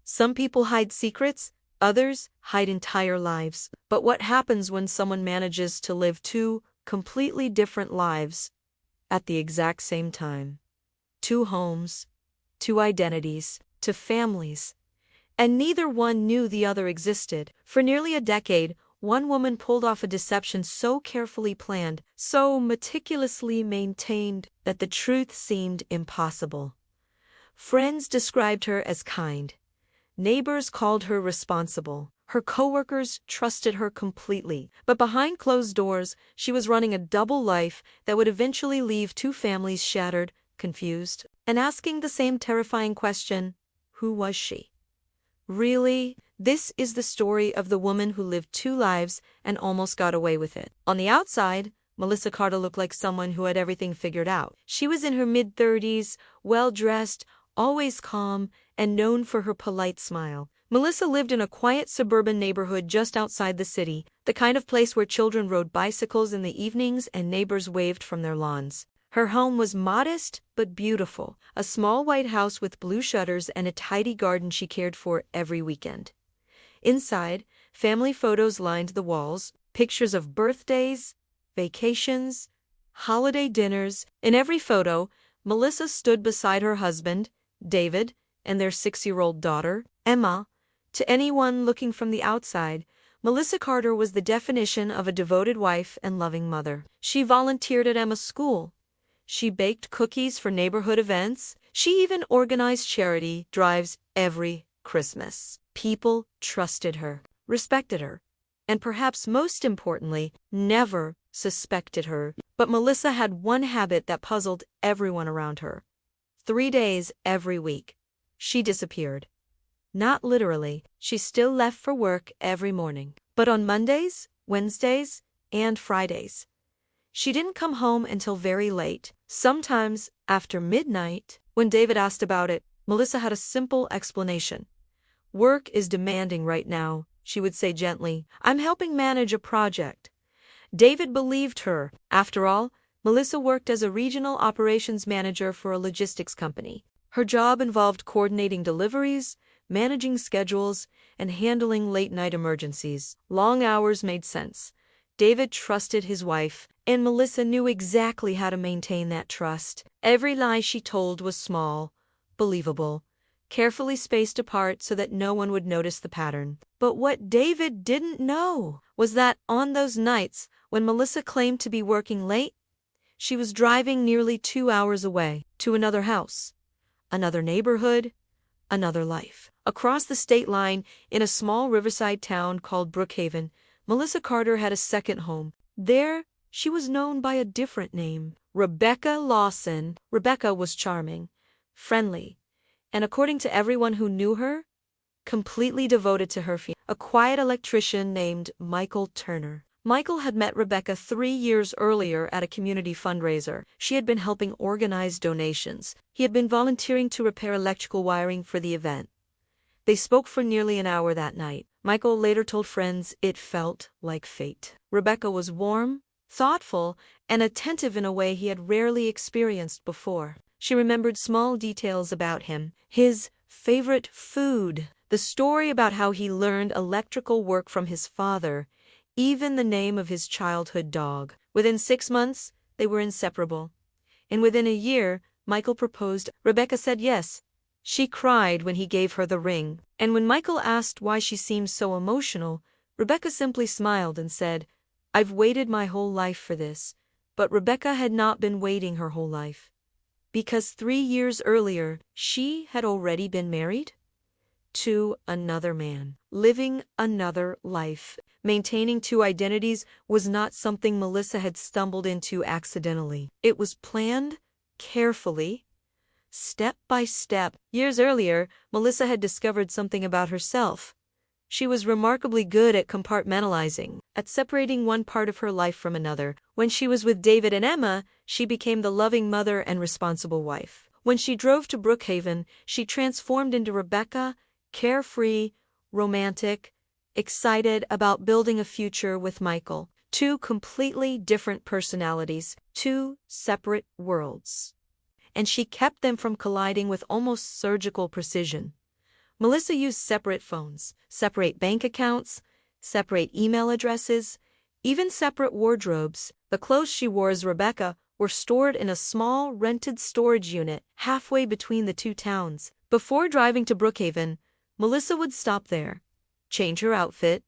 Some people hide secrets, others hide entire lives. But what happens when someone manages to live two completely different lives at the exact same time? Two homes, two identities, two families. And neither one knew the other existed. For nearly a decade, one woman pulled off a deception so carefully planned, so meticulously maintained, that the truth seemed impossible. Friends described her as kind. Neighbors called her responsible. Her coworkers trusted her completely. But behind closed doors, she was running a double life that would eventually leave two families shattered, confused, and asking the same terrifying question: who was she? Really? This is the story of the woman who lived two lives and almost got away with it. On the outside, Melissa Carter looked like someone who had everything figured out. She was in her mid-30s, well-dressed, always calm, and known for her polite smile. Melissa lived in a quiet suburban neighborhood just outside the city, the kind of place where children rode bicycles in the evenings and neighbors waved from their lawns. Her home was modest but beautiful, a small white house with blue shutters and a tidy garden she cared for every weekend. Inside, family photos lined the walls, pictures of birthdays, vacations, holiday dinners. In every photo, Melissa stood beside her husband, David, and their 6-year-old daughter, Emma. To anyone looking from the outside, Melissa Carter was the definition of a devoted wife and loving mother. She volunteered at Emma's school. She baked cookies for neighborhood events. She even organized charity drives every Christmas. People trusted her, respected her, and perhaps most importantly, never suspected her. But Melissa had one habit that puzzled everyone around her. 3 days every week, she disappeared. Not literally, she still left for work every morning. But on Mondays, Wednesdays, and Fridays, she didn't come home until very late, sometimes after midnight. When David asked about it, Melissa had a simple explanation. "Work is demanding right now," she would say gently. "I'm helping manage a project." David believed her. After all, Melissa worked as a regional operations manager for a logistics company. Her job involved coordinating deliveries, managing schedules, and handling late-night emergencies. Long hours made sense. David trusted his wife, and Melissa knew exactly how to maintain that trust. Every lie she told was small, believable, carefully spaced apart so that no one would notice the pattern. But what David didn't know was that on those nights when Melissa claimed to be working late, she was driving nearly 2 hours away to another house, another neighborhood, another life. Across the state line, in a small riverside town called Brookhaven, Melissa Carter had a second home. There, she was known by a different name, Rebecca Lawson. Rebecca was charming, friendly, and according to everyone who knew her, completely devoted to her fiancé, a quiet electrician named Michael Turner. Michael had met Rebecca 3 years earlier at a community fundraiser. She had been helping organize donations. He had been volunteering to repair electrical wiring for the event. They spoke for nearly an hour that night. Michael later told friends it felt like fate. Rebecca was warm, thoughtful, and attentive in a way he had rarely experienced before. She remembered small details about him, his favorite food, the story about how he learned electrical work from his father, even the name of his childhood dog. Within 6 months, they were inseparable. And within a year, Michael proposed. Rebecca said yes. She cried when he gave her the ring. And when Michael asked why she seemed so emotional, Rebecca simply smiled and said, "I've waited my whole life for this." But Rebecca had not been waiting her whole life. Because 3 years earlier, she had already been married to another man, living another life. Maintaining two identities was not something Melissa had stumbled into accidentally. It was planned carefully, step by step. Years earlier, Melissa had discovered something about herself. She was remarkably good at compartmentalizing, at separating one part of her life from another. When she was with David and Emma, she became the loving mother and responsible wife. When she drove to Brookhaven, she transformed into Rebecca, carefree, romantic, excited about building a future with Michael. Two completely different personalities, two separate worlds. And she kept them from colliding with almost surgical precision. Melissa used separate phones, separate bank accounts, separate email addresses, even separate wardrobes. The clothes she wore as Rebecca were stored in a small, rented storage unit halfway between the two towns. Before driving to Brookhaven, Melissa would stop there, change her outfit,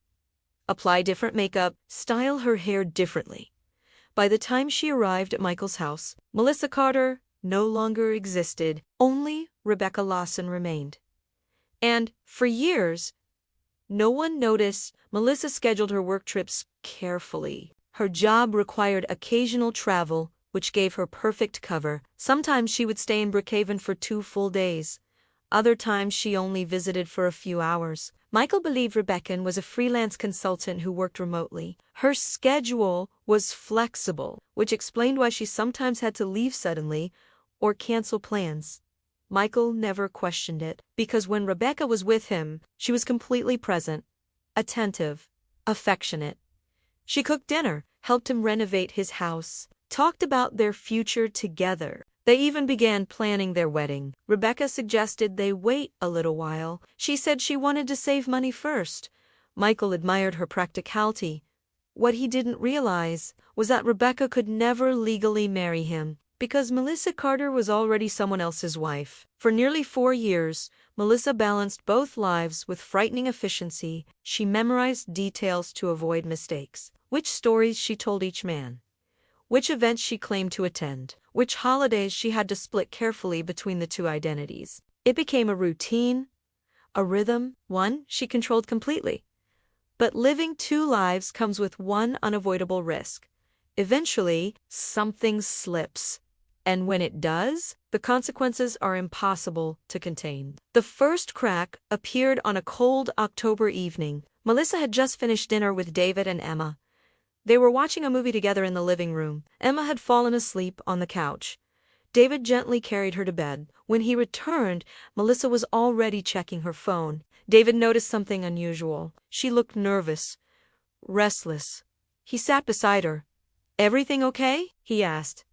apply different makeup, style her hair differently. By the time she arrived at Michael's house, Melissa Carter no longer existed. Only Rebecca Lawson remained. And, for years, no one noticed. Melissa scheduled her work trips carefully. Her job required occasional travel, which gave her perfect cover. Sometimes she would stay in Brookhaven for 2 full days. Other times she only visited for a few hours. Michael believed Rebecca was a freelance consultant who worked remotely. Her schedule was flexible, which explained why she sometimes had to leave suddenly or cancel plans. Michael never questioned it, because when Rebecca was with him, she was completely present, attentive, affectionate. She cooked dinner, helped him renovate his house, talked about their future together. They even began planning their wedding. Rebecca suggested they wait a little while. She said she wanted to save money first. Michael admired her practicality. What he didn't realize was that Rebecca could never legally marry him, because Melissa Carter was already someone else's wife. For nearly 4 years, Melissa balanced both lives with frightening efficiency. She memorized details to avoid mistakes. Which stories she told each man, which events she claimed to attend, which holidays she had to split carefully between the two identities. It became a routine, a rhythm, one she controlled completely. But living 2 lives comes with one unavoidable risk. Eventually, something slips. And when it does, the consequences are impossible to contain. The first crack appeared on a cold October evening. Melissa had just finished dinner with David and Emma. They were watching a movie together in the living room. Emma had fallen asleep on the couch. David gently carried her to bed. When he returned, Melissa was already checking her phone. David noticed something unusual. She looked nervous, restless. He sat beside her. "Everything okay?" he asked.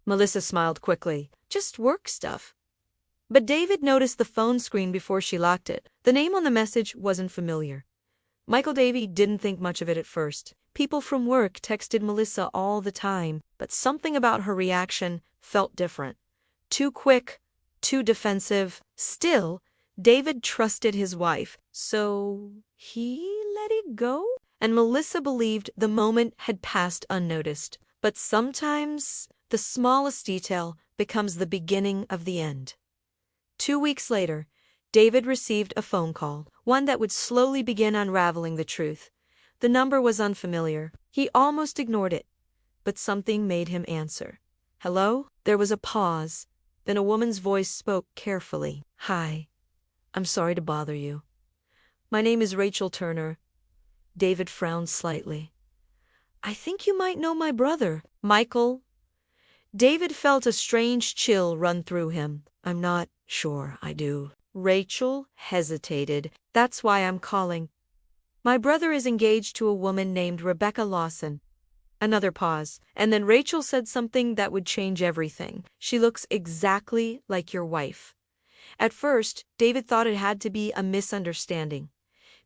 Melissa smiled quickly. "Just work stuff." But David noticed the phone screen before she locked it. The name on the message wasn't familiar. Michael Davey didn't think much of it at first. People from work texted Melissa all the time, but something about her reaction felt different. Too quick, too defensive. Still, David trusted his wife, so he let it go? And Melissa believed the moment had passed unnoticed. But sometimes, the smallest detail becomes the beginning of the end. 2 weeks later, David received a phone call, one that would slowly begin unraveling the truth. The number was unfamiliar. He almost ignored it, but something made him answer. "Hello?" There was a pause. Then a woman's voice spoke carefully. "Hi. I'm sorry to bother you. My name is Rachel Turner." David frowned slightly. "I think you might know my brother, Michael." David felt a strange chill run through him. "I'm not sure I do." Rachel hesitated. "That's why I'm calling. My brother is engaged to a woman named Rebecca Lawson." Another pause, and then Rachel said something that would change everything. "She looks exactly like your wife." At first, David thought it had to be a misunderstanding.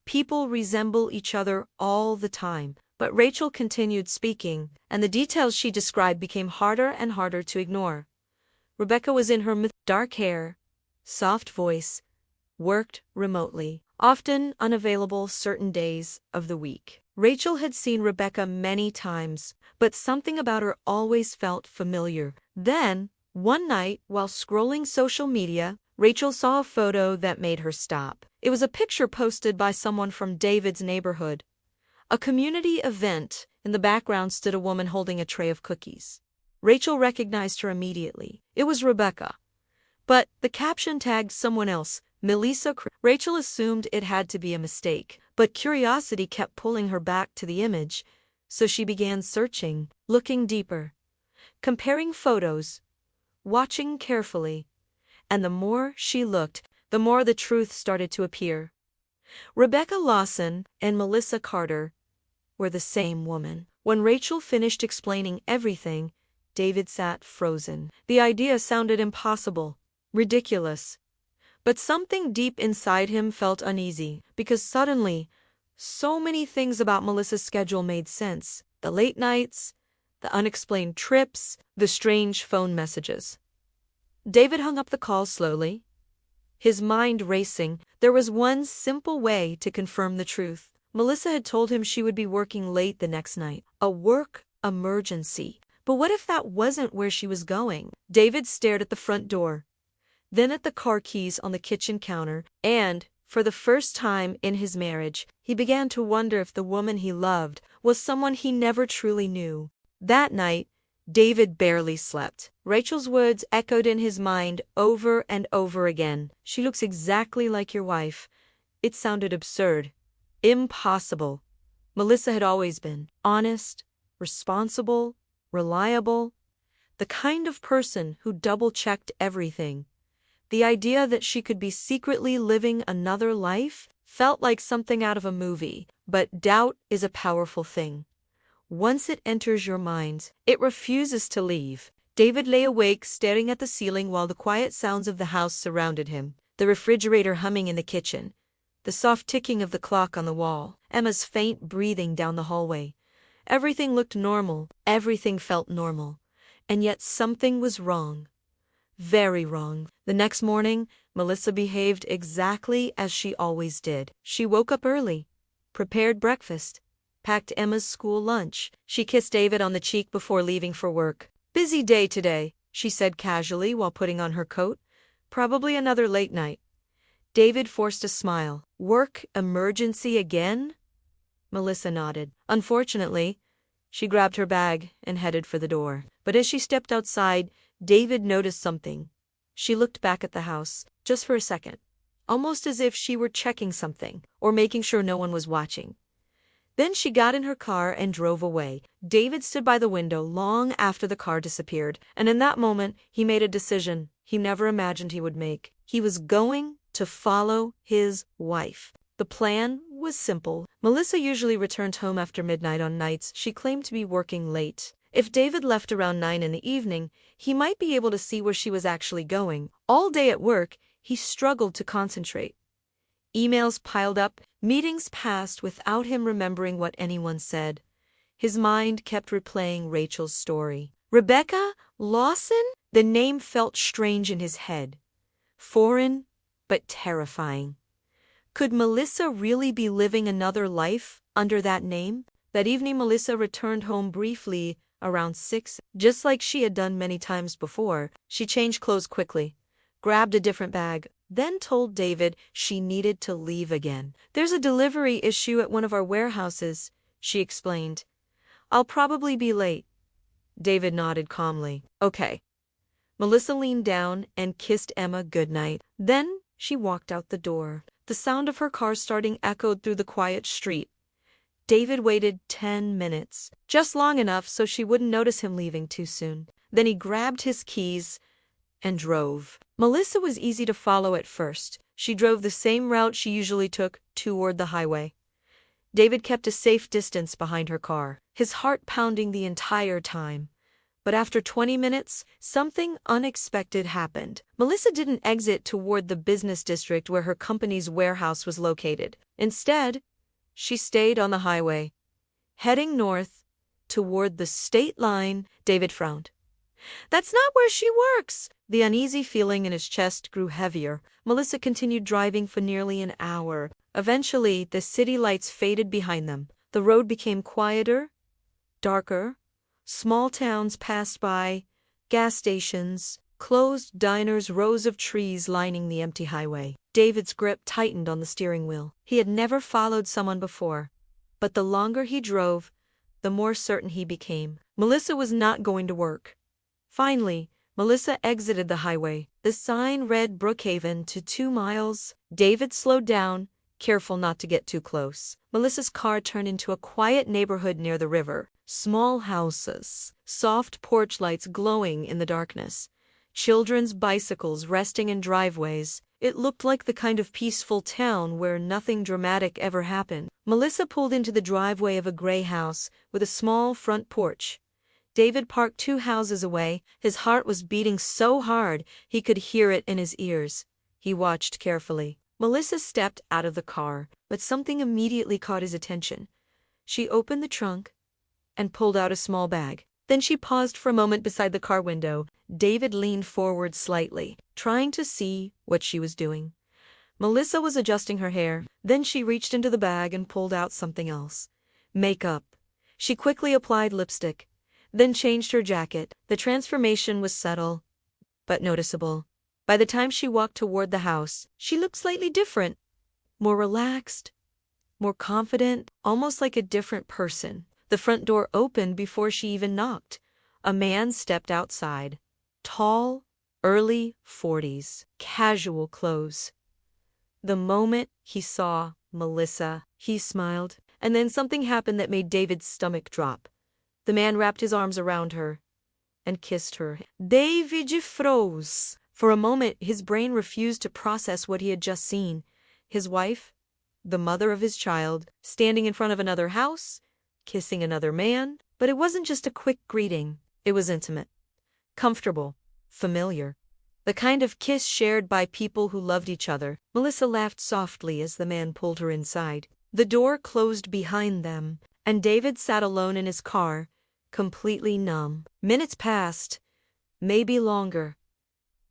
People resemble each other all the time. But Rachel continued speaking, and the details she described became harder and harder to ignore. Rebecca was in her dark hair, soft voice, worked remotely, often unavailable certain days of the week. Rachel had seen Rebecca many times, but something about her always felt familiar. Then, one night, while scrolling social media, Rachel saw a photo that made her stop. It was a picture posted by someone from David's neighborhood. A community event. In the background stood a woman holding a tray of cookies. Rachel recognized her immediately. It was Rebecca. But the caption tagged someone else, Melissa. Rachel assumed it had to be a mistake, but curiosity kept pulling her back to the image, so she began searching, looking deeper, comparing photos, watching carefully. And the more she looked, the more the truth started to appear. Rebecca Lawson and Melissa Carter were the same woman. When Rachel finished explaining everything, David sat frozen. The idea sounded impossible, ridiculous. But something deep inside him felt uneasy, because suddenly, so many things about Melissa's schedule made sense. The late nights, the unexplained trips, the strange phone messages. David hung up the call slowly, his mind racing. There was one simple way to confirm the truth. Melissa had told him she would be working late the next night. A work emergency. But what if that wasn't where she was going? David stared at the front door, then at the car keys on the kitchen counter, and, for the first time in his marriage, he began to wonder if the woman he loved was someone he never truly knew. That night, David barely slept. Rachel's words echoed in his mind over and over again. "She looks exactly like your wife." It sounded absurd. Impossible. Melissa had always been honest, responsible, reliable, the kind of person who double-checked everything. The idea that she could be secretly living another life felt like something out of a movie. But doubt is a powerful thing. Once it enters your mind, it refuses to leave. David lay awake, staring at the ceiling while the quiet sounds of the house surrounded him. The refrigerator humming in the kitchen, the soft ticking of the clock on the wall, Emma's faint breathing down the hallway. Everything looked normal, everything felt normal. And yet something was wrong. Very wrong. The next morning, Melissa behaved exactly as she always did. She woke up early, prepared breakfast, packed Emma's school lunch. She kissed David on the cheek before leaving for work. "Busy day today," she said casually while putting on her coat. "Probably another late night." David forced a smile. "Work emergency again?" Melissa nodded. "Unfortunately." She grabbed her bag and headed for the door. But as she stepped outside, David noticed something. She looked back at the house, just for a second, almost as if she were checking something, or making sure no one was watching. Then she got in her car and drove away. David stood by the window long after the car disappeared, and in that moment, he made a decision he never imagined he would make. He was going to follow his wife. The plan was simple. Melissa usually returned home after midnight on nights she claimed to be working late. If David left around 9 in the evening, he might be able to see where she was actually going. All day at work, he struggled to concentrate. Emails piled up, meetings passed without him remembering what anyone said. His mind kept replaying Rachel's story. Rebecca Lawson? The name felt strange in his head. Foreign, but terrifying. Could Melissa really be living another life under that name? That evening, Melissa returned home briefly around 6. Just like she had done many times before, she changed clothes quickly, grabbed a different bag, then told David she needed to leave again. "There's a delivery issue at one of our warehouses," she explained. "I'll probably be late." David nodded calmly. "Okay." Melissa leaned down and kissed Emma goodnight. Then she walked out the door. The sound of her car starting echoed through the quiet street. David waited 10 minutes, just long enough so she wouldn't notice him leaving too soon. Then he grabbed his keys and drove. Melissa was easy to follow at first. She drove the same route she usually took, toward the highway. David kept a safe distance behind her car, his heart pounding the entire time. But after 20 minutes, something unexpected happened. Melissa didn't exit toward the business district where her company's warehouse was located. Instead, she stayed on the highway, heading north toward the state line. David frowned. "That's not where she works." The uneasy feeling in his chest grew heavier. Melissa continued driving for nearly an hour. Eventually, the city lights faded behind them. The road became quieter, darker. Small towns passed by, gas stations, closed diners, rows of trees lining the empty highway. David's grip tightened on the steering wheel. He had never followed someone before, but the longer he drove, the more certain he became. Melissa was not going to work. Finally, Melissa exited the highway. The sign read Brookhaven to 2 miles. David slowed down, careful not to get too close. Melissa's car turned into a quiet neighborhood near the river. Small houses, soft porch lights glowing in the darkness, children's bicycles resting in driveways. It looked like the kind of peaceful town where nothing dramatic ever happened. Melissa pulled into the driveway of a gray house with a small front porch. David parked 2 houses away. His heart was beating so hard he could hear it in his ears. He watched carefully. Melissa stepped out of the car, but something immediately caught his attention. She opened the trunk and pulled out a small bag. Then she paused for a moment beside the car window. David leaned forward slightly, trying to see what she was doing. Melissa was adjusting her hair. Then she reached into the bag and pulled out something else. Makeup. She quickly applied lipstick, then changed her jacket. The transformation was subtle, but noticeable. By the time she walked toward the house, she looked slightly different. More relaxed, more confident, almost like a different person. The front door opened before she even knocked. A man stepped outside. Tall, early 40s, casual clothes. The moment he saw Melissa, he smiled, and then something happened that made David's stomach drop. The man wrapped his arms around her and kissed her. David froze. For a moment, his brain refused to process what he had just seen. His wife, the mother of his child, standing in front of another house, kissing another man. But it wasn't just a quick greeting. It was intimate, comfortable, familiar. The kind of kiss shared by people who loved each other. Melissa laughed softly as the man pulled her inside. The door closed behind them, and David sat alone in his car, completely numb. Minutes passed, maybe longer.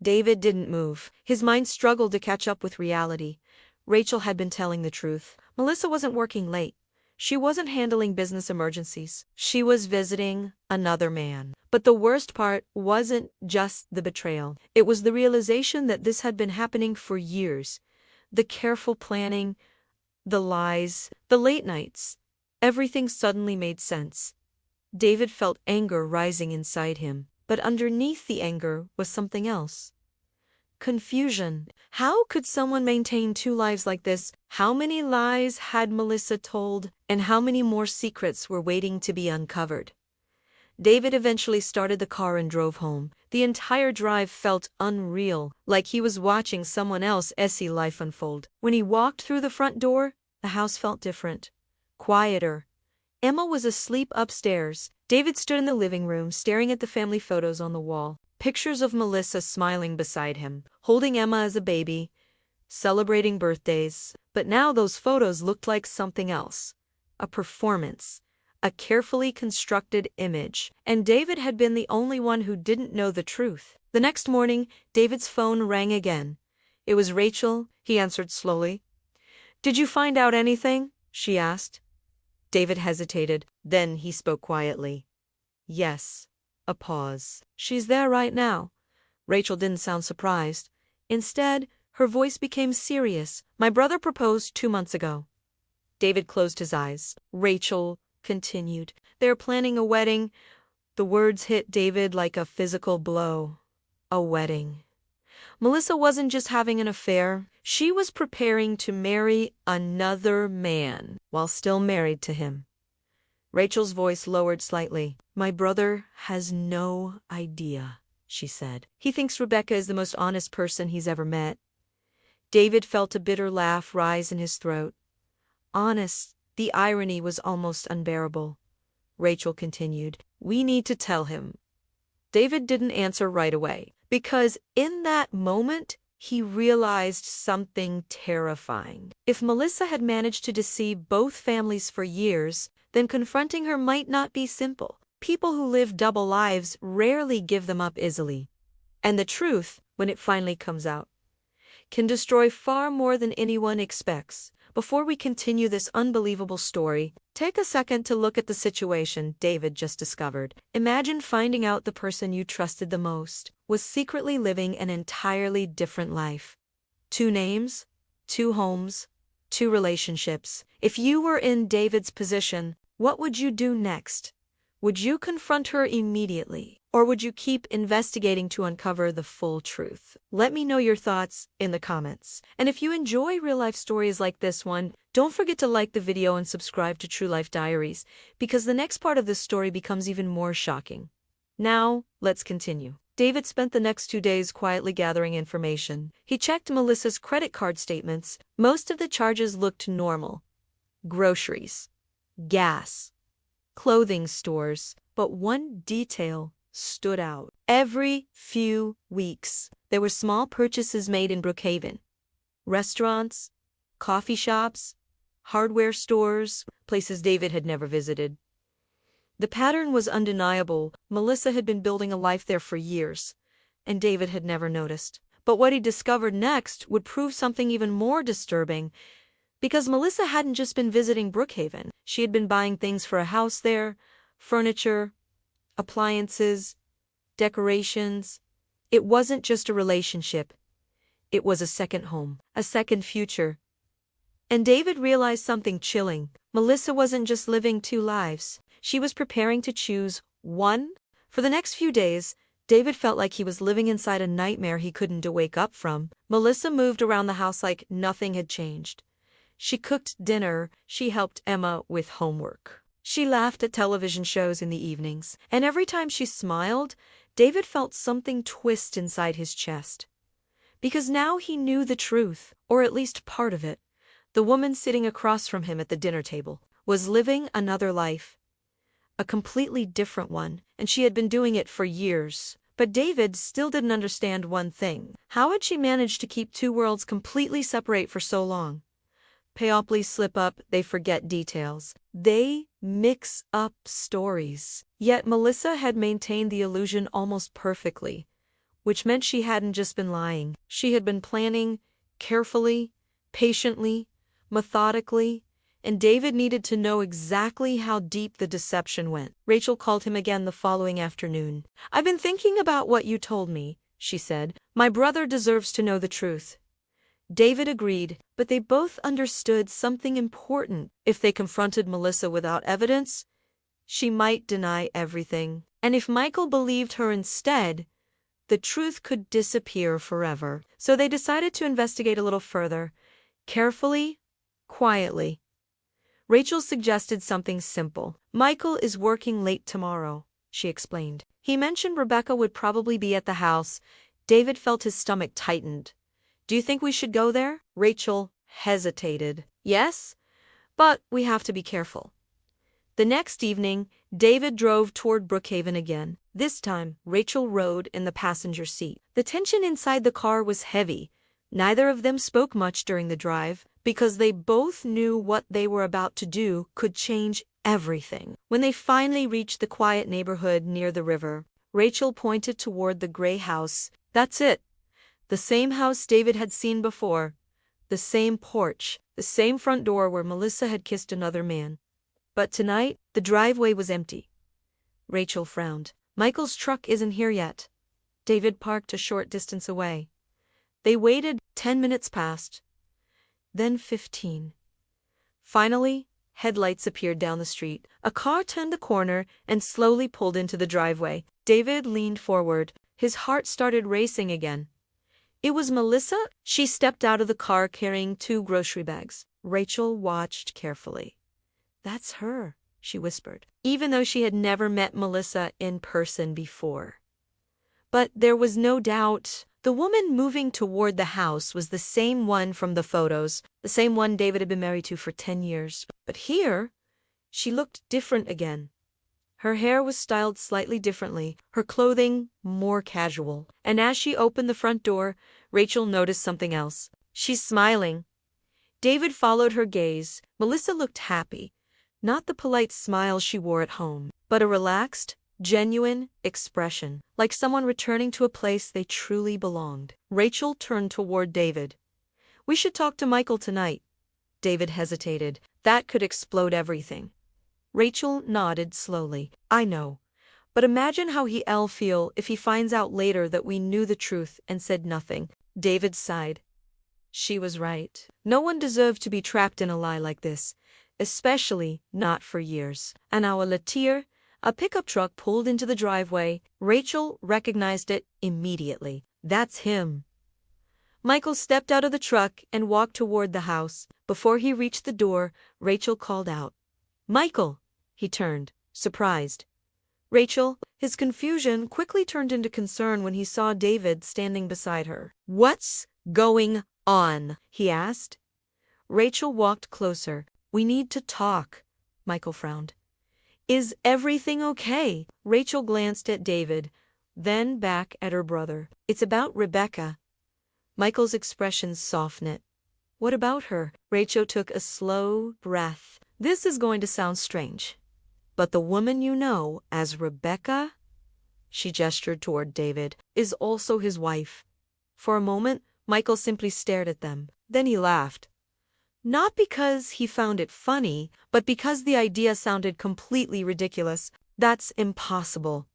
David didn't move. His mind struggled to catch up with reality. Rachel had been telling the truth. Melissa wasn't working late. She wasn't handling business emergencies. She was visiting another man. But the worst part wasn't just the betrayal. It was the realization that this had been happening for years. The careful planning, the lies, the late nights. Everything suddenly made sense. David felt anger rising inside him, but underneath the anger was something else. Confusion. How could someone maintain two lives like this? How many lies had Melissa told, and how many more secrets were waiting to be uncovered? David eventually started the car and drove home. The entire drive felt unreal, like he was watching someone else's life unfold. When he walked through the front door, the house felt different, quieter. Emma was asleep upstairs. David stood in the living room, staring at the family photos on the wall. Pictures of Melissa smiling beside him, holding Emma as a baby, celebrating birthdays. But now those photos looked like something else. A performance. A carefully constructed image. And David had been the only one who didn't know the truth. The next morning, David's phone rang again. It was Rachel, he answered slowly. "Did you find out anything?" she asked. David hesitated. Then he spoke quietly. "Yes." A pause. "She's there right now." Rachel didn't sound surprised. Instead, her voice became serious. "My brother proposed 2 months ago." David closed his eyes. Rachel continued. "They're planning a wedding." The words hit David like a physical blow. A wedding. Melissa wasn't just having an affair. She was preparing to marry another man while still married to him. Rachel's voice lowered slightly. "My brother has no idea," she said. "He thinks Rebecca is the most honest person he's ever met." David felt a bitter laugh rise in his throat. Honest, the irony was almost unbearable. Rachel continued. "We need to tell him." David didn't answer right away, because in that moment, he realized something terrifying. If Melissa had managed to deceive both families for years, then confronting her might not be simple. People who live double lives rarely give them up easily. And the truth, when it finally comes out, can destroy far more than anyone expects. Before we continue this unbelievable story, take a second to look at the situation David just discovered. Imagine finding out the person you trusted the most was secretly living an entirely different life. 2 names, 2 homes, 2 relationships. If you were in David's position, what would you do next? Would you confront her immediately, or would you keep investigating to uncover the full truth? Let me know your thoughts in the comments. And if you enjoy real-life stories like this one, don't forget to like the video and subscribe to True Life Diaries, because the next part of this story becomes even more shocking. Now, let's continue. David spent the next 2 days quietly gathering information. He checked Melissa's credit card statements. Most of the charges looked normal. Groceries, gas, clothing stores, but one detail stood out. Every few weeks, there were small purchases made in Brookhaven. Restaurants, coffee shops, hardware stores, places David had never visited. The pattern was undeniable. Melissa had been building a life there for years, and David had never noticed. But what he discovered next would prove something even more disturbing, because Melissa hadn't just been visiting Brookhaven. She had been buying things for a house there, furniture, appliances, decorations. It wasn't just a relationship. It was a second home, a second future. And David realized something chilling. Melissa wasn't just living two lives. She was preparing to choose one. For the next few days, David felt like he was living inside a nightmare he couldn't wake up from. Melissa moved around the house like nothing had changed. She cooked dinner, she helped Emma with homework. She laughed at television shows in the evenings, and every time she smiled, David felt something twist inside his chest. Because now he knew the truth, or at least part of it. The woman sitting across from him at the dinner table was living another life. A completely different one, and she had been doing it for years. But David still didn't understand one thing. How had she managed to keep two worlds completely separate for so long? People slip up, they forget details. They mix up stories. Yet Melissa had maintained the illusion almost perfectly, which meant she hadn't just been lying. She had been planning, carefully, patiently, methodically, and David needed to know exactly how deep the deception went. Rachel called him again the following afternoon. "I've been thinking about what you told me," she said. "My brother deserves to know the truth." David agreed, but they both understood something important. If they confronted Melissa without evidence, she might deny everything. And if Michael believed her instead, the truth could disappear forever. So they decided to investigate a little further, carefully, quietly. Rachel suggested something simple. "Michael is working late tomorrow," she explained. "He mentioned Rebecca would probably be at the house." David felt his stomach tightened. "Do you think we should go there?" Rachel hesitated. "Yes, but we have to be careful." The next evening, David drove toward Brookhaven again. This time, Rachel rode in the passenger seat. The tension inside the car was heavy. Neither of them spoke much during the drive, because they both knew what they were about to do could change everything. When they finally reached the quiet neighborhood near the river, Rachel pointed toward the gray house. "That's it. The same house David had seen before. The same porch, the same front door where Melissa had kissed another man. But tonight, the driveway was empty." Rachel frowned. "Michael's truck isn't here yet." David parked a short distance away. They waited. 10 minutes passed. Then 15. Finally, headlights appeared down the street. A car turned the corner and slowly pulled into the driveway. David leaned forward. His heart started racing again. It was Melissa. She stepped out of the car carrying 2 grocery bags. Rachel watched carefully. "That's her," she whispered, even though she had never met Melissa in person before. But there was no doubt. The woman moving toward the house was the same one from the photos, the same one David had been married to for 10 years. But here, she looked different again. Her hair was styled slightly differently, her clothing more casual. And as she opened the front door, Rachel noticed something else. "She's smiling." David followed her gaze. Melissa looked happy. Not the polite smile she wore at home, but a relaxed, genuine expression, like someone returning to a place they truly belonged. Rachel turned toward David. "We should talk to Michael tonight." David hesitated. "That could explode everything." Rachel nodded slowly. "I know. But imagine how he'll feel if he finds out later that we knew the truth and said nothing." David sighed. She was right. No one deserved to be trapped in a lie like this, especially not for years. An hour later, a pickup truck pulled into the driveway. Rachel recognized it immediately. "That's him." Michael stepped out of the truck and walked toward the house. Before he reached the door, Rachel called out, "Michael!" He turned, surprised. "Rachel." His confusion quickly turned into concern when he saw David standing beside her. "What's going on?" he asked. Rachel walked closer. "We need to talk." Michael frowned. "Is everything okay?" Rachel glanced at David, then back at her brother. "It's about Rebecca." Michael's expression softened. What about her? Rachel took a slow breath. This is going to sound strange. But the woman you know as Rebecca, she gestured toward David, is also his wife. For a moment, Michael simply stared at them. Then he laughed. Not because he found it funny, but because the idea sounded completely ridiculous. That's impossible.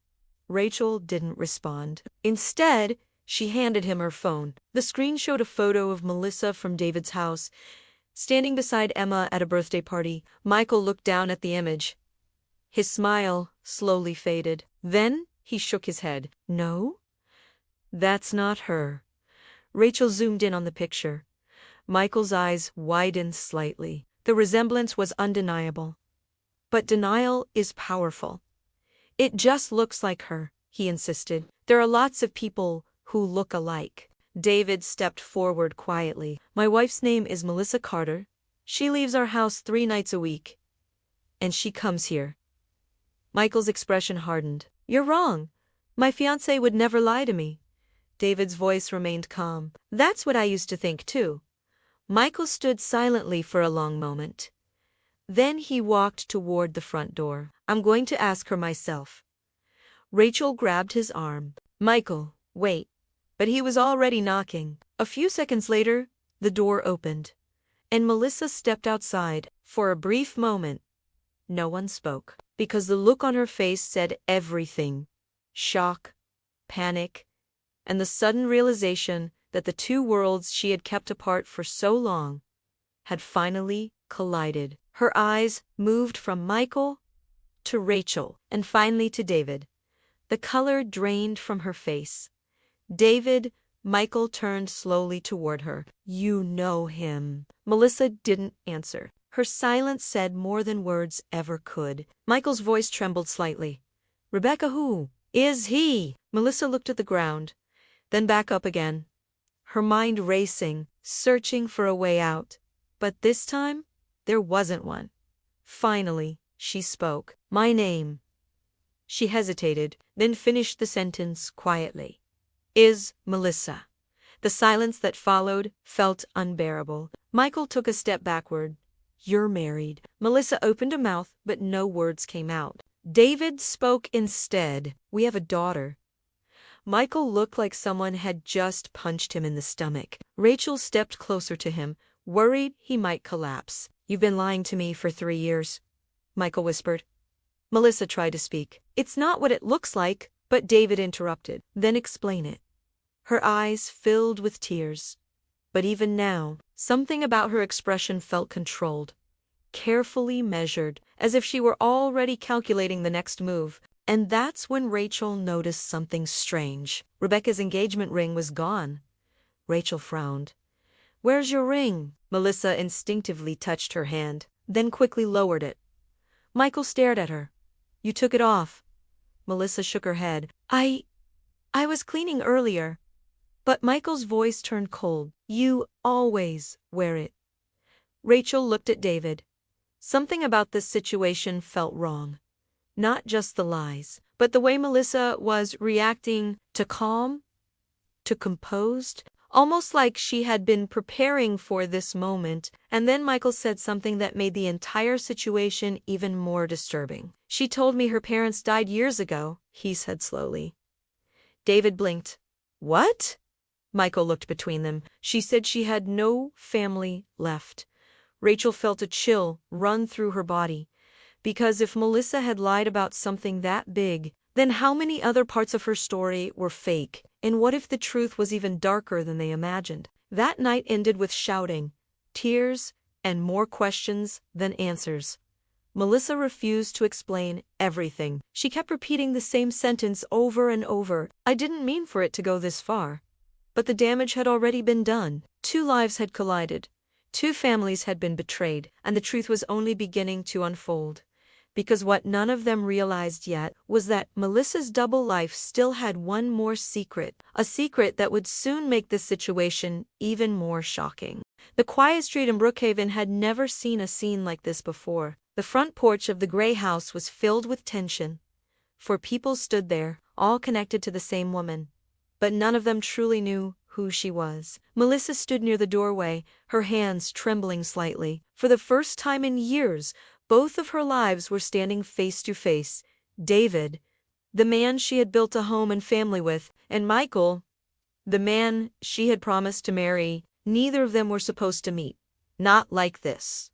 Rachel didn't respond. Instead, she handed him her phone. The screen showed a photo of Melissa from David's house, standing beside Emma at a birthday party. Michael looked down at the image. His smile slowly faded. Then he shook his head. No, that's not her. Rachel zoomed in on the picture. Michael's eyes widened slightly. The resemblance was undeniable. But denial is powerful. It just looks like her, he insisted. There are lots of people who look alike. David stepped forward quietly. My wife's name is Melissa Carter. She leaves our house 3 nights a week. And she comes here. Michael's expression hardened. You're wrong. My fiancé would never lie to me. David's voice remained calm. That's what I used to think too. Michael stood silently for a long moment. Then he walked toward the front door. I'm going to ask her myself. Rachel grabbed his arm. Michael, wait. But he was already knocking. A few seconds later, the door opened, and Melissa stepped outside. For a brief moment, no one spoke, because the look on her face said everything. Shock, panic, and the sudden realization that the 2 worlds she had kept apart for so long had finally collided. Her eyes moved from Michael to Rachel, and finally to David. The color drained from her face. David, Michael turned slowly toward her. You know him. Melissa didn't answer. Her silence said more than words ever could. Michael's voice trembled slightly. Rebecca, who is he? Melissa looked at the ground, then back up again, her mind racing, searching for a way out. But this time, there wasn't one. Finally, she spoke. My name. She hesitated, then finished the sentence quietly. Is Melissa. The silence that followed felt unbearable. Michael took a step backward. You're married. Melissa opened a mouth, but no words came out. David spoke instead. We have a daughter. Michael looked like someone had just punched him in the stomach. Rachel stepped closer to him, worried he might collapse. You've been lying to me for 3 years, Michael whispered. Melissa tried to speak. It's not what it looks like, but David interrupted. Then explain it. Her eyes filled with tears. But even now, something about her expression felt controlled, carefully measured, as if she were already calculating the next move. And that's when Rachel noticed something strange. Rebecca's engagement ring was gone. Rachel frowned. Where's your ring? Melissa instinctively touched her hand, then quickly lowered it. Michael stared at her. You took it off. Melissa shook her head. I was cleaning earlier. But Michael's voice turned cold. You always wear it. Rachel looked at David. Something about this situation felt wrong. Not just the lies, but the way Melissa was reacting, to calm, to composed, almost like she had been preparing for this moment. And then Michael said something that made the entire situation even more disturbing. She told me her parents died years ago, he said slowly. David blinked. What? Michael looked between them. She said she had no family left. Rachel felt a chill run through her body. Because if Melissa had lied about something that big, then how many other parts of her story were fake? And what if the truth was even darker than they imagined? That night ended with shouting, tears, and more questions than answers. Melissa refused to explain everything. She kept repeating the same sentence over and over. I didn't mean for it to go this far. But the damage had already been done. 2 lives had collided. 2 families had been betrayed, and the truth was only beginning to unfold. Because what none of them realized yet was that Melissa's double life still had one more secret, a secret that would soon make this situation even more shocking. The quiet street in Brookhaven had never seen a scene like this before. The front porch of the gray house was filled with tension. 4 people stood there, all connected to the same woman. But none of them truly knew who she was. Melissa stood near the doorway, her hands trembling slightly. For the first time in years, both of her lives were standing face to face. David, the man she had built a home and family with, and Michael, the man she had promised to marry. Neither of them were supposed to meet. Not like this.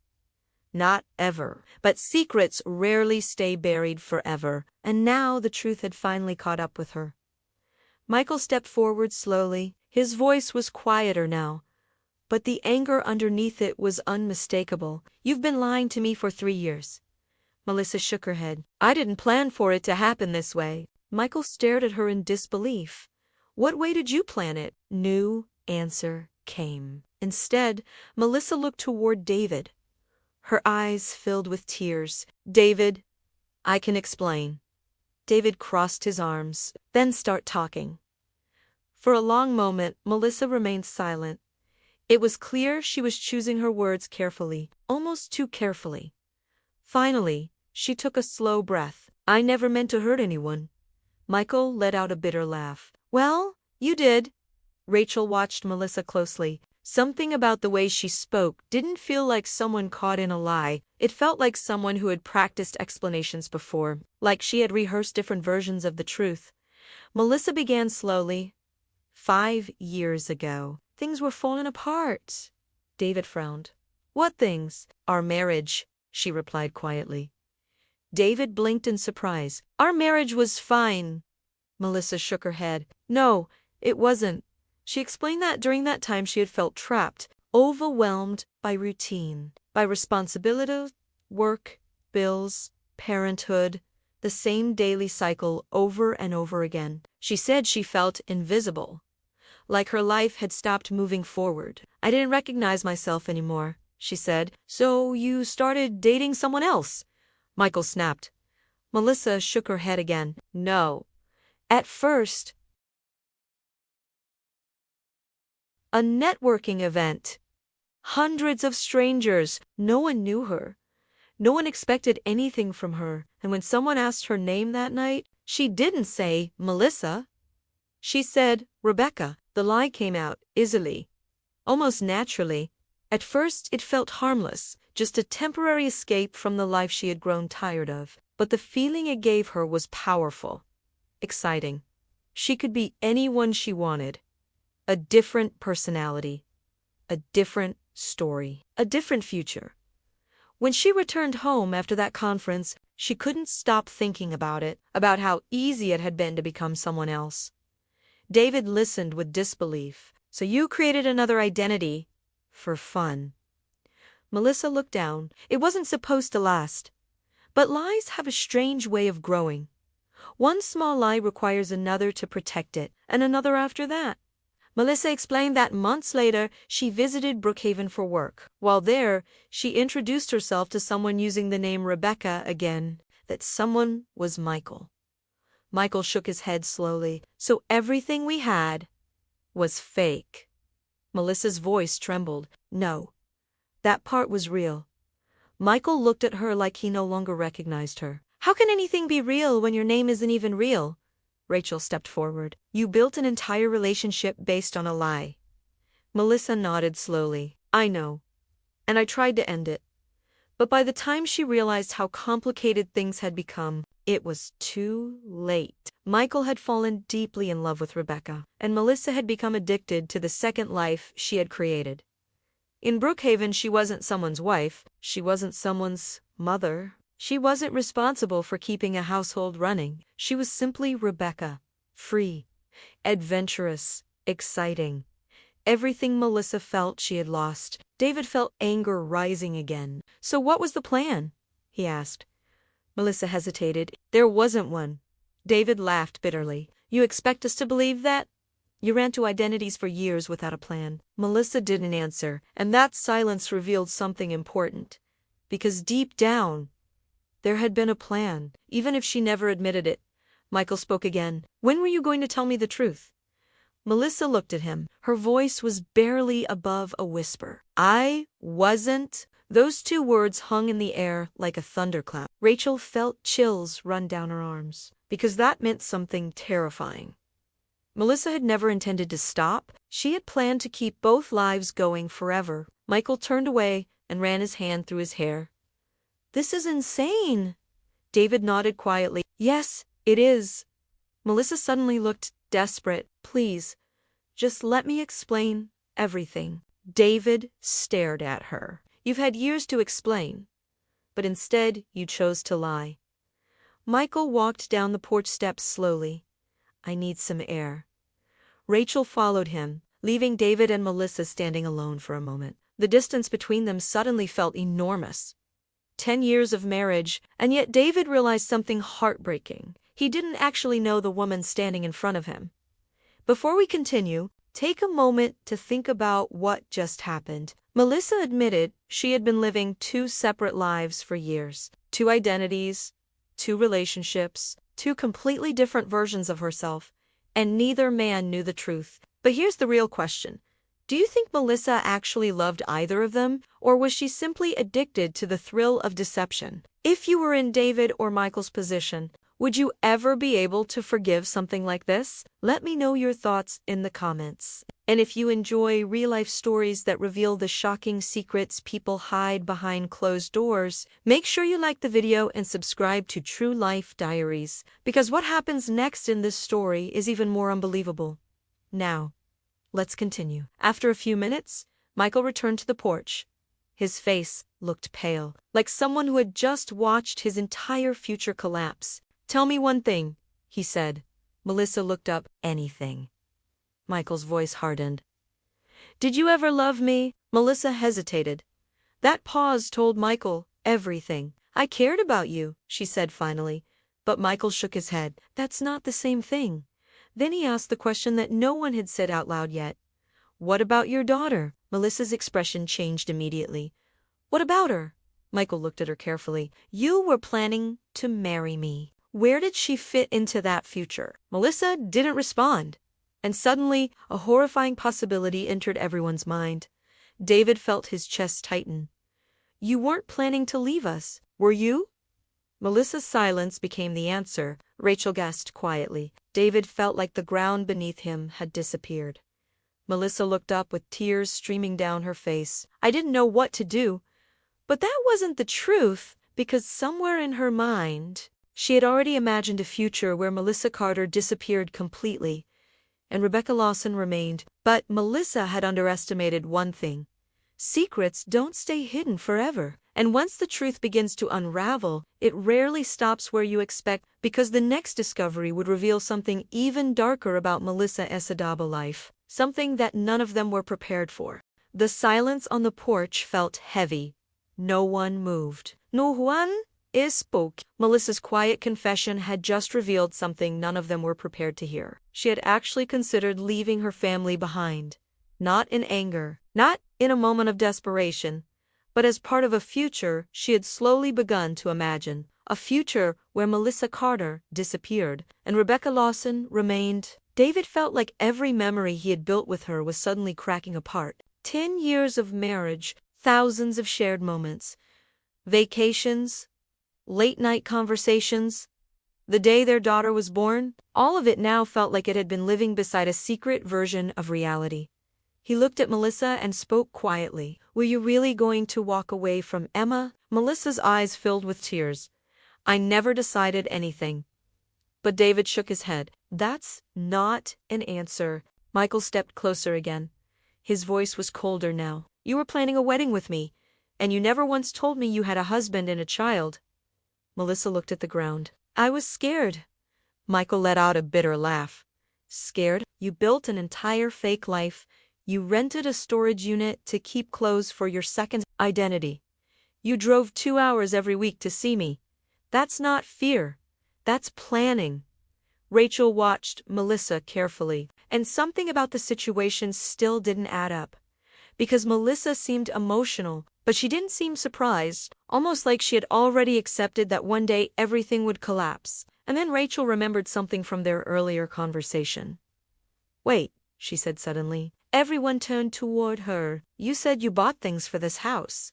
Not ever. But secrets rarely stay buried forever, and now the truth had finally caught up with her. Michael stepped forward slowly. His voice was quieter now, but the anger underneath it was unmistakable. "You've been lying to me for 3 years." Melissa shook her head. "I didn't plan for it to happen this way." Michael stared at her in disbelief. "What way did you plan it?" No answer came. Instead, Melissa looked toward David. Her eyes filled with tears. "David, I can explain." David crossed his arms. "Then start talking." For a long moment, Melissa remained silent. It was clear she was choosing her words carefully, almost too carefully. Finally, she took a slow breath. "I never meant to hurt anyone." Michael let out a bitter laugh. "Well, you did." Rachel watched Melissa closely. Something about the way she spoke didn't feel like someone caught in a lie. It felt like someone who had practiced explanations before, like she had rehearsed different versions of the truth. Melissa began slowly. 5 years ago, things were falling apart." David frowned. "What things?" "Our marriage," she replied quietly. David blinked in surprise. "Our marriage was fine." Melissa shook her head. "No, it wasn't." She explained that during that time she had felt trapped, overwhelmed by routine, by responsibility, work, bills, parenthood, the same daily cycle over and over again. She said she felt invisible, like her life had stopped moving forward. "I didn't recognize myself anymore," she said. "So you started dating someone else?" Michael snapped. Melissa shook her head again. "No. At first, a networking event. Hundreds of strangers. No one knew her. No one expected anything from her. And when someone asked her name that night, she didn't say Melissa. She said Rebecca. The lie came out easily, almost naturally. At first it felt harmless, just a temporary escape from the life she had grown tired of. But the feeling it gave her was powerful, exciting. She could be anyone she wanted. A different personality, a different story, a different future. When she returned home after that conference, she couldn't stop thinking about it, about how easy it had been to become someone else. David listened with disbelief. "So you created another identity for fun." Melissa looked down. "It wasn't supposed to last. But lies have a strange way of growing. One small lie requires another to protect it, and another after that." Melissa explained that months later, she visited Brookhaven for work. While there, she introduced herself to someone using the name Rebecca again. That someone was Michael. Michael shook his head slowly. "So everything we had was fake." Melissa's voice trembled. "No, that part was real." Michael looked at her like he no longer recognized her. "How can anything be real when your name isn't even real?" Rachel stepped forward. "You built an entire relationship based on a lie." Melissa nodded slowly. "I know. And I tried to end it. But by the time she realized how complicated things had become, it was too late." Michael had fallen deeply in love with Rebecca, and Melissa had become addicted to the second life she had created. In Brookhaven, she wasn't someone's wife. She wasn't someone's mother. She wasn't responsible for keeping a household running. She was simply Rebecca. Free, adventurous, exciting. Everything Melissa felt she had lost. David felt anger rising again. "So what was the plan?" he asked. Melissa hesitated. "There wasn't one." David laughed bitterly. "You expect us to believe that? You ran to identities for years without a plan." Melissa didn't answer, and that silence revealed something important. Because deep down, there had been a plan, even if she never admitted it. Michael spoke again. "When were you going to tell me the truth?" Melissa looked at him. Her voice was barely above a whisper. "I wasn't." Those 2 words hung in the air like a thunderclap. Rachel felt chills run down her arms, because that meant something terrifying. Melissa had never intended to stop. She had planned to keep both lives going forever. Michael turned away and ran his hand through his hair. "This is insane." David nodded quietly. "Yes, it is." Melissa suddenly looked desperate. "Please, just let me explain everything." David stared at her. "You've had years to explain, but instead you chose to lie." Michael walked down the porch steps slowly. "I need some air." Rachel followed him, leaving David and Melissa standing alone for a moment. The distance between them suddenly felt enormous. 10 years of marriage, and yet David realized something heartbreaking. He didn't actually know the woman standing in front of him. Before we continue, take a moment to think about what just happened. Melissa admitted she had been living two separate lives for years. Two identities, two relationships, two completely different versions of herself, and neither man knew the truth. But here's the real question. Do you think Melissa actually loved either of them, or was she simply addicted to the thrill of deception? If you were in David or Michael's position, would you ever be able to forgive something like this? Let me know your thoughts in the comments. And if you enjoy real-life stories that reveal the shocking secrets people hide behind closed doors, make sure you like the video and subscribe to True Life Diaries, because what happens next in this story is even more unbelievable. Now, let's continue. After a few minutes, Michael returned to the porch. His face looked pale, like someone who had just watched his entire future collapse. "Tell me one thing," he said. Melissa looked up. "Anything." Michael's voice hardened. "Did you ever love me?" Melissa hesitated. That pause told Michael everything. "I cared about you," she said finally. But Michael shook his head. "That's not the same thing." Then he asked the question that no one had said out loud yet. "What about your daughter?" Melissa's expression changed immediately. "What about her?" Michael looked at her carefully. "You were planning to marry me. Where did she fit into that future?" Melissa didn't respond. And suddenly, a horrifying possibility entered everyone's mind. David felt his chest tighten. "You weren't planning to leave us, were you?" Melissa's silence became the answer. Rachel gasped quietly. David felt like the ground beneath him had disappeared. Melissa looked up with tears streaming down her face. "I didn't know what to do." But that wasn't the truth, because somewhere in her mind, she had already imagined a future where Melissa Carter disappeared completely, and Rebecca Lawson remained. But Melissa had underestimated one thing. Secrets don't stay hidden forever. And once the truth begins to unravel, it rarely stops where you expect, because the next discovery would reveal something even darker about Melissa Esadaba life, something that none of them were prepared for. The silence on the porch felt heavy. No one moved. No one spoke. Melissa's quiet confession had just revealed something none of them were prepared to hear. She had actually considered leaving her family behind. Not in anger, not in a moment of desperation, but as part of a future she had slowly begun to imagine. A future where Melissa Carter disappeared and Rebecca Lawson remained. David felt like every memory he had built with her was suddenly cracking apart. 10 years of marriage, thousands of shared moments, vacations, late-night conversations, the day their daughter was born, all of it now felt like it had been living beside a secret version of reality. He looked at Melissa and spoke quietly. "Were you really going to walk away from Emma?" Melissa's eyes filled with tears. "I never decided anything." But David shook his head. "That's not an answer." Michael stepped closer again. His voice was colder now. "You were planning a wedding with me, and you never once told me you had a husband and a child." Melissa looked at the ground. "I was scared." Michael let out a bitter laugh. "Scared? You built an entire fake life. You rented a storage unit to keep clothes for your second identity. You drove 2 hours every week to see me. That's not fear. That's planning." Rachel watched Melissa carefully, and something about the situation still didn't add up. Because Melissa seemed emotional, but she didn't seem surprised, almost like she had already accepted that one day everything would collapse. And then Rachel remembered something from their earlier conversation. "Wait," she said suddenly. Everyone turned toward her. "You said you bought things for this house."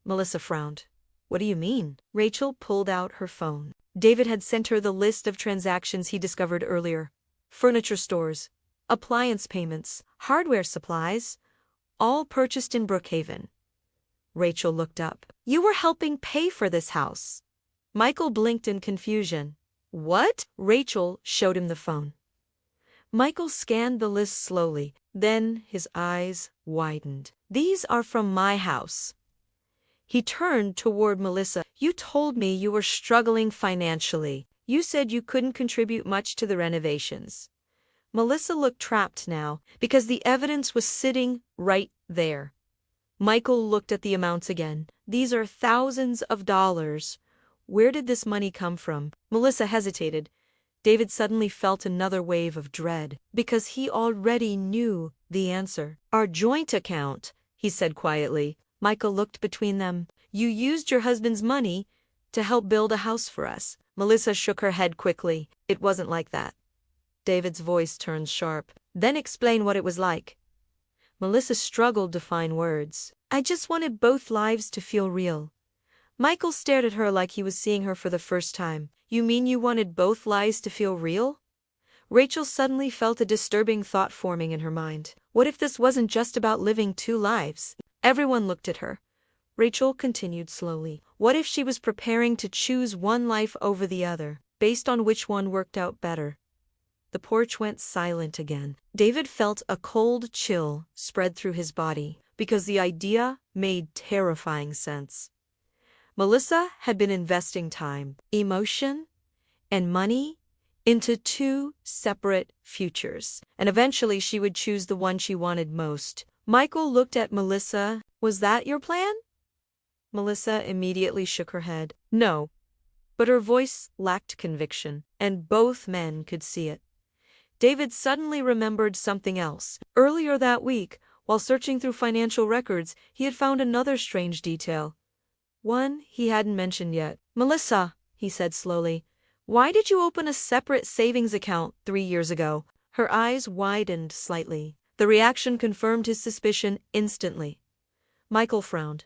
Melissa frowned. "What do you mean?" Rachel pulled out her phone. David had sent her the list of transactions he discovered earlier. Furniture stores, appliance payments, hardware supplies, all purchased in Brookhaven. Rachel looked up. You were helping pay for this house. Michael blinked in confusion. What? Rachel showed him the phone. Michael scanned the list slowly, then his eyes widened. These are from my house. He turned toward Melissa. You told me you were struggling financially. You said you couldn't contribute much to the renovations. Melissa looked trapped now, because the evidence was sitting right there. Michael looked at the amounts again. These are thousands of dollars. Where did this money come from? Melissa hesitated. David suddenly felt another wave of dread, because he already knew the answer. Our joint account, he said quietly. Michael looked between them. You used your husband's money to help build a house for us. Melissa shook her head quickly. It wasn't like that. David's voice turned sharp. Then explain what it was like. Melissa struggled to find words. I just wanted both lives to feel real. Michael stared at her like he was seeing her for the first time. You mean you wanted both lives to feel real? Rachel suddenly felt a disturbing thought forming in her mind. What if this wasn't just about living two lives? Everyone looked at her. Rachel continued slowly. What if she was preparing to choose one life over the other, based on which one worked out better? The porch went silent again. David felt a cold chill spread through his body, because the idea made terrifying sense. Melissa had been investing time, emotion, and money into two separate futures, and eventually she would choose the one she wanted most. Michael looked at Melissa. Was that your plan? Melissa immediately shook her head. No. But her voice lacked conviction, and both men could see it. David suddenly remembered something else. Earlier that week, while searching through financial records, he had found another strange detail. One he hadn't mentioned yet. Melissa, he said slowly, why did you open a separate savings account 3 years ago? Her eyes widened slightly. The reaction confirmed his suspicion instantly. Michael frowned.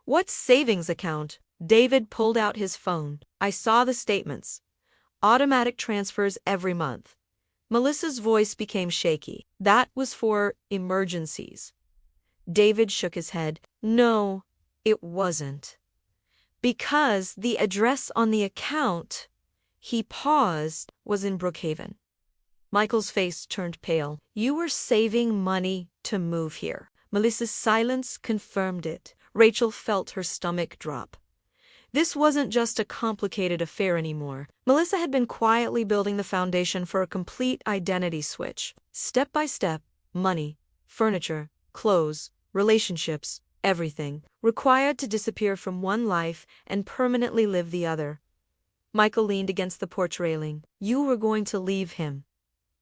What savings account? David pulled out his phone. I saw the statements. Automatic transfers every month. Melissa's voice became shaky. That was for emergencies. David shook his head. No, it wasn't. Because the address on the account, he paused, was in Brookhaven. Michael's face turned pale. You were saving money to move here. Melissa's silence confirmed it. Rachel felt her stomach drop. This wasn't just a complicated affair anymore. Melissa had been quietly building the foundation for a complete identity switch. Step by step, money, furniture, clothes, relationships, everything, required to disappear from one life and permanently live the other. Michael leaned against the porch railing. You were going to leave him,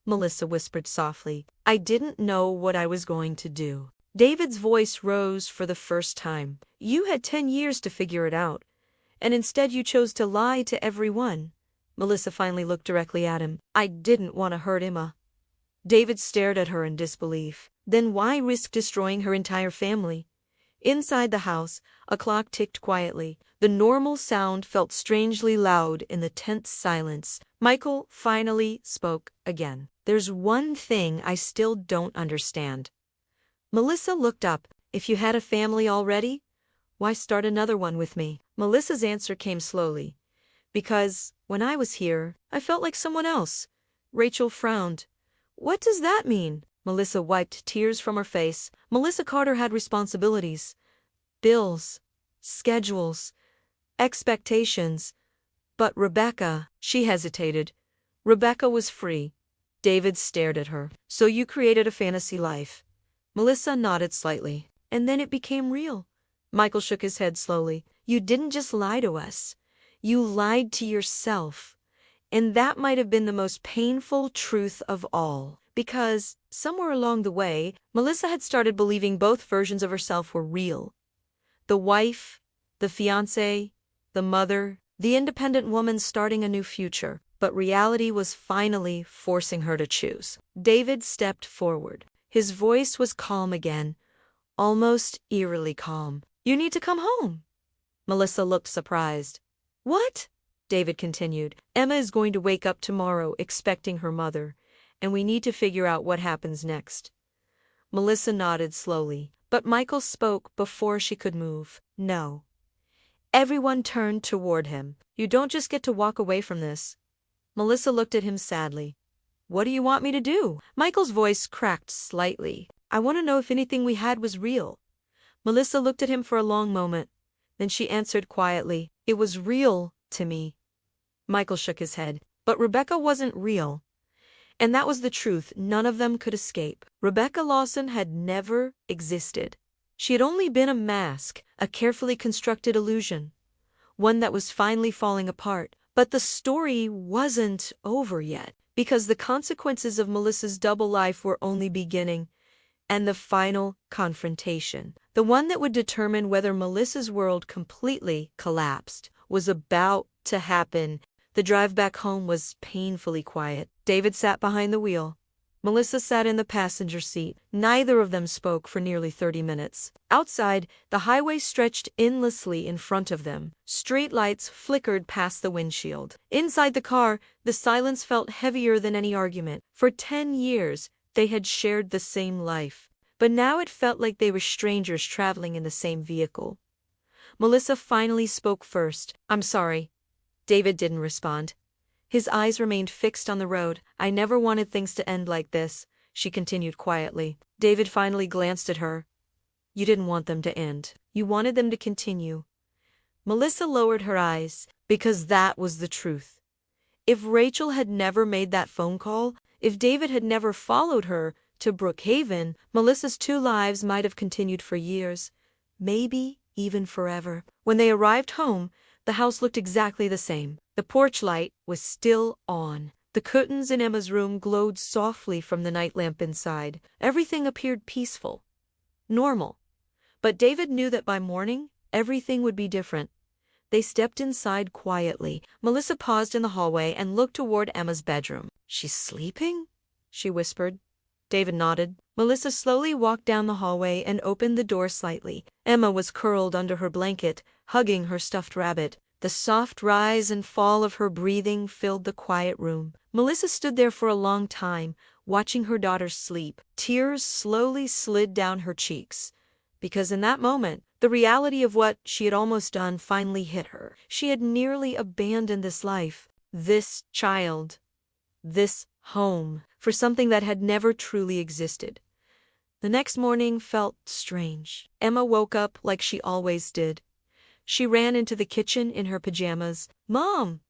Melissa whispered softly. I didn't know what I was going to do. David's voice rose for the first time. You had 10 years to figure it out, and instead you chose to lie to everyone. Melissa finally looked directly at him. I didn't want to hurt Emma. David stared at her in disbelief. Then why risk destroying her entire family? Inside the house, a clock ticked quietly. The normal sound felt strangely loud in the tense silence. Michael finally spoke again. There's one thing I still don't understand. Melissa looked up. If you had a family already, why start another one with me? Melissa's answer came slowly. Because, when I was here, I felt like someone else. Rachel frowned. What does that mean? Melissa wiped tears from her face. Melissa Carter had responsibilities. Bills. Schedules. Expectations. But Rebecca, she hesitated. Rebecca was free. David stared at her. So you created a fantasy life. Melissa nodded slightly. And then it became real. Michael shook his head slowly. You didn't just lie to us. You lied to yourself. And that might have been the most painful truth of all. Because, somewhere along the way, Melissa had started believing both versions of herself were real. The wife, the fiancé, the mother, the independent woman starting a new future. But reality was finally forcing her to choose. David stepped forward. His voice was calm again, almost eerily calm. You need to come home. Melissa looked surprised. What? David continued. Emma is going to wake up tomorrow expecting her mother, and we need to figure out what happens next. Melissa nodded slowly, but Michael spoke before she could move. No. Everyone turned toward him. You don't just get to walk away from this. Melissa looked at him sadly. What do you want me to do? Michael's voice cracked slightly. I want to know if anything we had was real. Melissa looked at him for a long moment. Then she answered quietly, It was real to me. Michael shook his head. But Rebecca wasn't real. And that was the truth none of them could escape. Rebecca Lawson had never existed. She had only been a mask, a carefully constructed illusion. One that was finally falling apart. But the story wasn't over yet, because the consequences of Melissa's double life were only beginning. And the final confrontation, the one that would determine whether Melissa's world completely collapsed, was about to happen. The drive back home was painfully quiet. David sat behind the wheel. Melissa sat in the passenger seat. Neither of them spoke for nearly 30 minutes. Outside, the highway stretched endlessly in front of them. Street lights flickered past the windshield. Inside the car, the silence felt heavier than any argument. For 10 years, they had shared the same life. But now it felt like they were strangers traveling in the same vehicle. Melissa finally spoke first. I'm sorry. David didn't respond. His eyes remained fixed on the road. I never wanted things to end like this, she continued quietly. David finally glanced at her. You didn't want them to end. You wanted them to continue. Melissa lowered her eyes, because that was the truth. If Rachel had never made that phone call, if David had never followed her to Brookhaven, Melissa's two lives might have continued for years, maybe even forever. When they arrived home, the house looked exactly the same. The porch light was still on. The curtains in Emma's room glowed softly from the night lamp inside. Everything appeared peaceful, normal. But David knew that by morning, everything would be different. They stepped inside quietly. Melissa paused in the hallway and looked toward Emma's bedroom. She's sleeping? She whispered. David nodded. Melissa slowly walked down the hallway and opened the door slightly. Emma was curled under her blanket, hugging her stuffed rabbit. The soft rise and fall of her breathing filled the quiet room. Melissa stood there for a long time, watching her daughter sleep. Tears slowly slid down her cheeks. Because in that moment, the reality of what she had almost done finally hit her. She had nearly abandoned this life, this child, this home, for something that had never truly existed. The next morning felt strange. Emma woke up like she always did. She ran into the kitchen in her pajamas. Mom!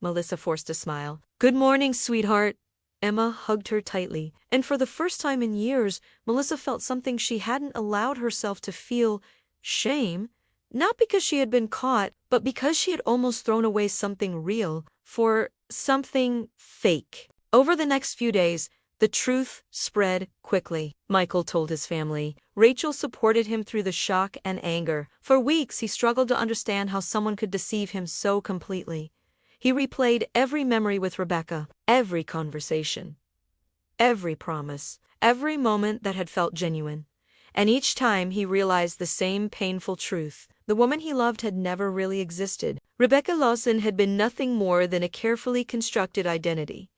Melissa forced a smile. Good morning, sweetheart. Emma hugged her tightly, and for the first time in years, Melissa felt something she hadn't allowed herself to feel: shame. Not because she had been caught, but because she had almost thrown away something real for something fake. Over the next few days, the truth spread quickly. Michael told his family. Rachel supported him through the shock and anger. For weeks, he struggled to understand how someone could deceive him so completely. He replayed every memory with Rebecca, every conversation, every promise, every moment that had felt genuine. And each time he realized the same painful truth. The woman he loved had never really existed. Rebecca Lawson had been nothing more than a carefully constructed identity.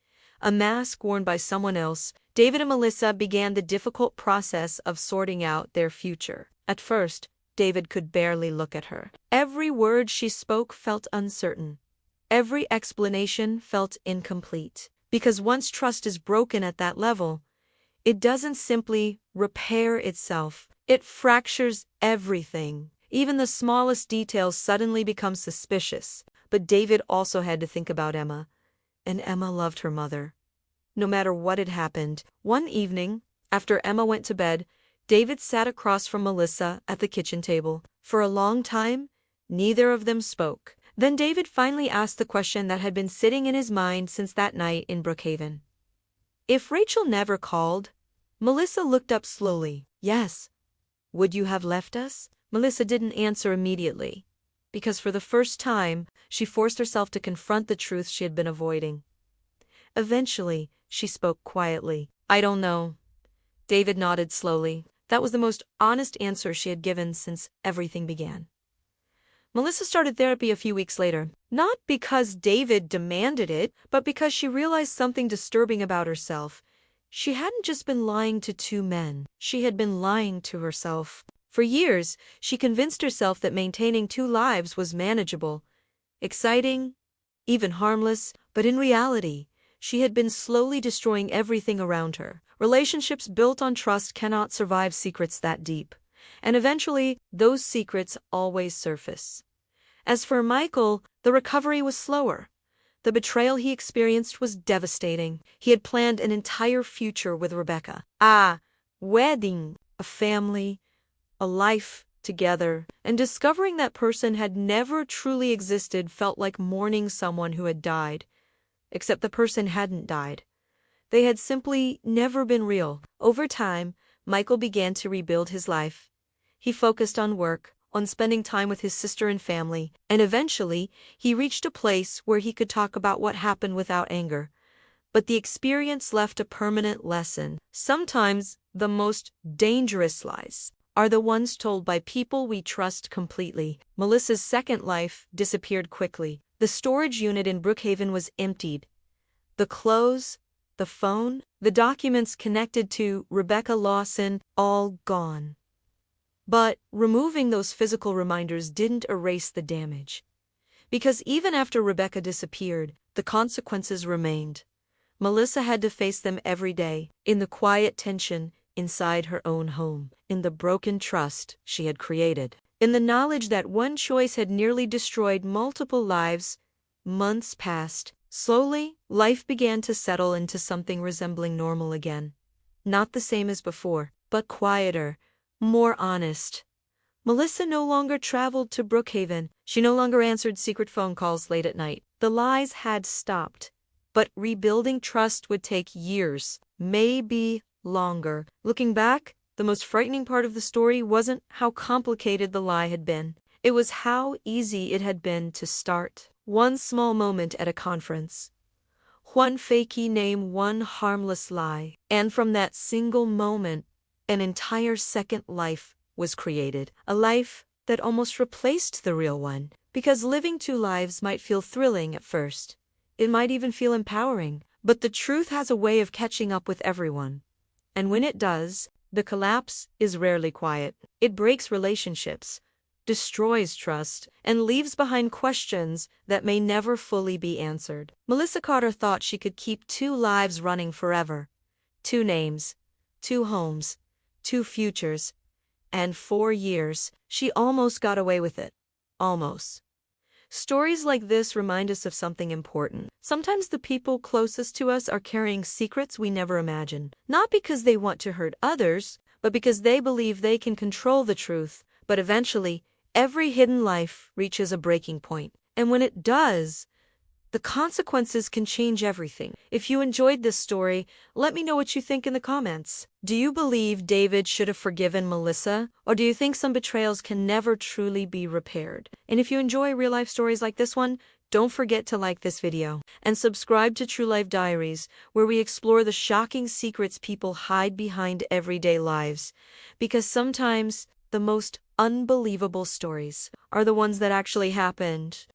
A mask worn by someone else. David and Melissa began the difficult process of sorting out their future. At first, David could barely look at her. Every word she spoke felt uncertain. Every explanation felt incomplete. Because once trust is broken at that level, it doesn't simply repair itself. It fractures everything. Even the smallest details suddenly become suspicious. But David also had to think about Emma. And Emma loved her mother. No matter what had happened, one evening, after Emma went to bed, David sat across from Melissa at the kitchen table. For a long time, neither of them spoke. Then David finally asked the question that had been sitting in his mind since that night in Brookhaven. If Rachel never called, Melissa looked up slowly. Yes. Would you have left us? Melissa didn't answer immediately, because for the first time, she forced herself to confront the truth she had been avoiding. Eventually, she spoke quietly. I don't know. David nodded slowly. That was the most honest answer she had given since everything began. Melissa started therapy a few weeks later, not because David demanded it, but because she realized something disturbing about herself. She hadn't just been lying to two men, she had been lying to herself. For years, she convinced herself that maintaining two lives was manageable, exciting, even harmless, but in reality, she had been slowly destroying everything around her. Relationships built on trust cannot survive secrets that deep. And eventually, those secrets always surface. As for Michael, the recovery was slower. The betrayal he experienced was devastating. He had planned an entire future with Rebecca. A wedding, a family, a life together, and discovering that person had never truly existed felt like mourning someone who had died. Except the person hadn't died. They had simply never been real. Over time, Michael began to rebuild his life. He focused on work, on spending time with his sister and family, and eventually, he reached a place where he could talk about what happened without anger. But the experience left a permanent lesson. Sometimes, the most dangerous lies are the ones told by people we trust completely. Melissa's second life disappeared quickly. The storage unit in Brookhaven was emptied. The clothes, the phone, the documents connected to Rebecca Lawson, all gone. But removing those physical reminders didn't erase the damage. Because even after Rebecca disappeared, the consequences remained. Melissa had to face them every day, in the quiet tension inside her own home, in the broken trust she had created, in the knowledge that one choice had nearly destroyed multiple lives. Months passed. Slowly, life began to settle into something resembling normal again. Not the same as before, but quieter, more honest. Melissa no longer traveled to Brookhaven. She no longer answered secret phone calls late at night. The lies had stopped. But rebuilding trust would take years, maybe longer. Looking back, the most frightening part of the story wasn't how complicated the lie had been. It was how easy it had been to start. One small moment at a conference. One fakey name, one harmless lie. And from that single moment, an entire second life was created. A life that almost replaced the real one. Because living two lives might feel thrilling at first. It might even feel empowering. But the truth has a way of catching up with everyone. And when it does, the collapse is rarely quiet. It breaks relationships, destroys trust, and leaves behind questions that may never fully be answered. Melissa Carter thought she could keep two lives running forever. Two names, two homes, two futures, and 4 years. She almost got away with it. Almost. Stories like this remind us of something important. Sometimes the people closest to us are carrying secrets we never imagined. Not because they want to hurt others, but because they believe they can control the truth. But eventually, every hidden life reaches a breaking point. And when it does, the consequences can change everything. If you enjoyed this story, let me know what you think in the comments. Do you believe David should have forgiven Melissa? Or do you think some betrayals can never truly be repaired? And if you enjoy real-life stories like this one, don't forget to like this video. And subscribe to True Life Diaries, where we explore the shocking secrets people hide behind everyday lives. Because sometimes the most unbelievable stories are the ones that actually happened.